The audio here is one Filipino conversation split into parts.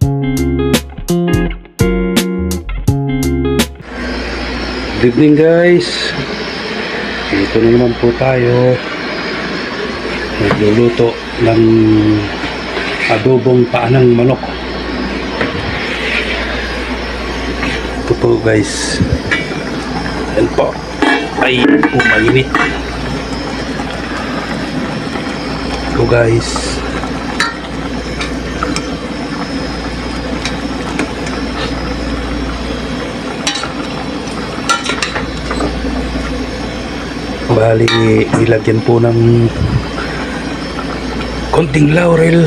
Good evening guys. Ito na naman po tayo. Nagluluto ng adobong paanang manok. Ito po guys. Yan po. Ay po mainit. Ito guys. Bali, ilagyan po ng konting laurel.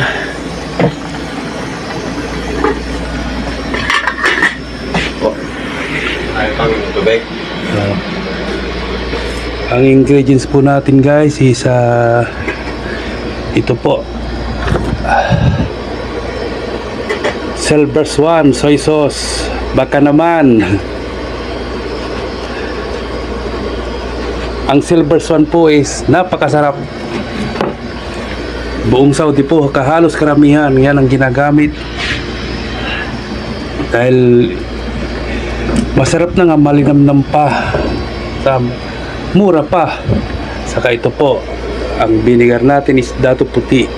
Tubig. Ang ingredients po natin guys is ito po, Silver Swan soy sauce. Baka naman ang Silver Swan po is napakasarap. Buong Saudi po, kahalos karamihan yan ang ginagamit. Dahil masarap na nga, malinamnam pa, mura pa. Saka ito po, ang vinegar natin is Dato Puti.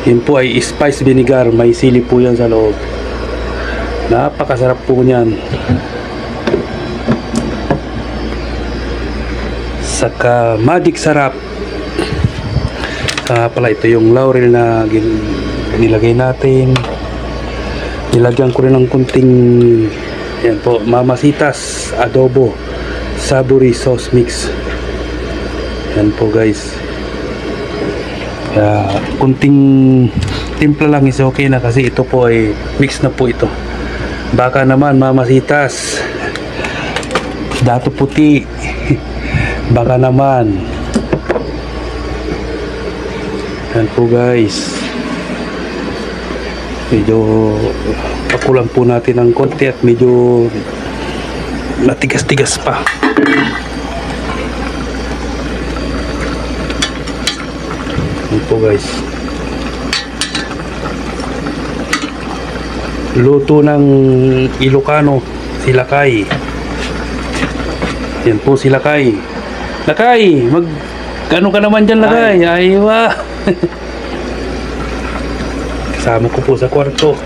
Yan po ay spice vinegar, may sili po yan sa loob. Napakasarap po niyan. Saka magic sarap. Saka pala ito yung laurel na nilagay natin. Nilagyan ko rin ng kunting, yan po, Mamasitas adobo savory sauce mix. Yan po guys. Kunting timpla lang is okay na, kasi ito po ay mix na po ito. Baka naman Mamasitas, Dato Puti, baka naman. Yan po guys. Medyo pakulang po natin ng konti at medyo matigas-tigas pa. Yan po guys. Luto ng Ilocano, si Lakay. Yan po si Lakay. Lakay, ano ka naman dyan, Lakay? Aywa. Kasama ko po sa kwarto.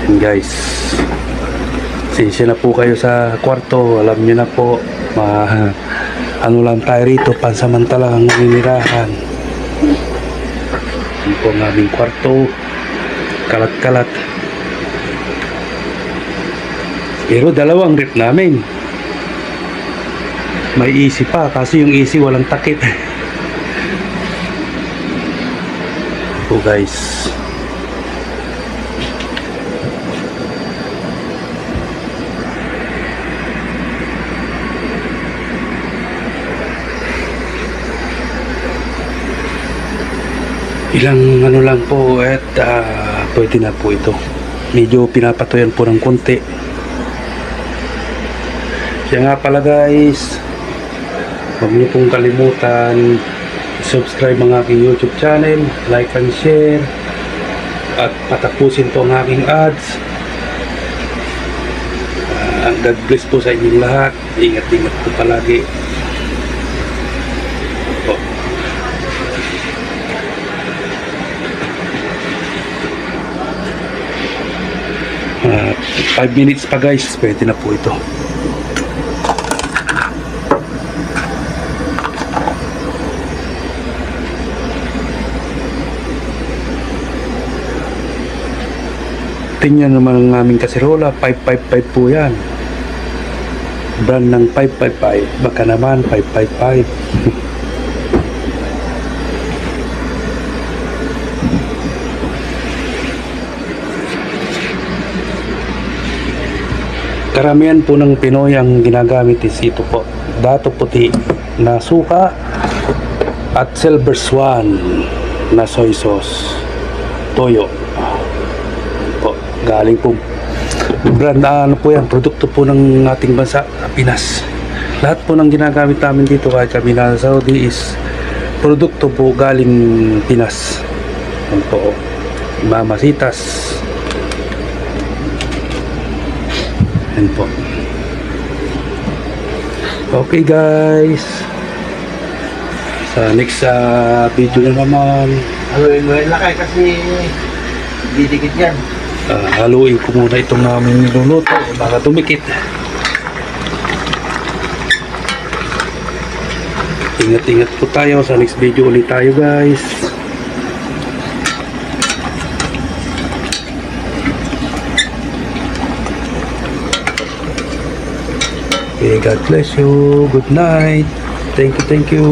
And guys, sensya na po kayo sa kwarto. Alam nyo na po, ano lang tayo rito, pansamantalang ninirahan. Yan po ang aming kwarto. Kalat-kalat. Pero dalawang rep namin. May AC pa, kasi yung AC walang takip. So guys, ilang ano lang po at pwede na po ito. Medyo pinapatoyan po ng konti. Kaya nga pala guys, huwag niyo pong kalimutan subscribe ang aking YouTube channel, like and share, at patapusin po ang aking ads. God bless po sa inyong lahat. Ingat-ingat po palagi. 5 minutes pa guys, pwede na po ito. Tingnan naman ang aming kaserola, 555 po yan. Brand ng 555, baka naman 555. Karamihan po ng Pinoy ang ginagamit is ito po, Dato Puti na suka at Silver Swan na soy sauce, toyo po, galing po brand ano po yan, produkto po ng ating bansa, Pinas. Lahat po ng ginagamit namin dito kahit kami nasa Saudi is produkto po galing Pinas. Yan po. Mamasitas. Yan po. Okay guys. Sa next video na naman. Haluin mo yung lakay kasi didikit yan. Haluin ko muna itong namin niluluto. Baka tumikit. Ingat-ingat po tayo. Sa next video ulit tayo guys. Okay, God bless you. Good night. Thank you, thank you.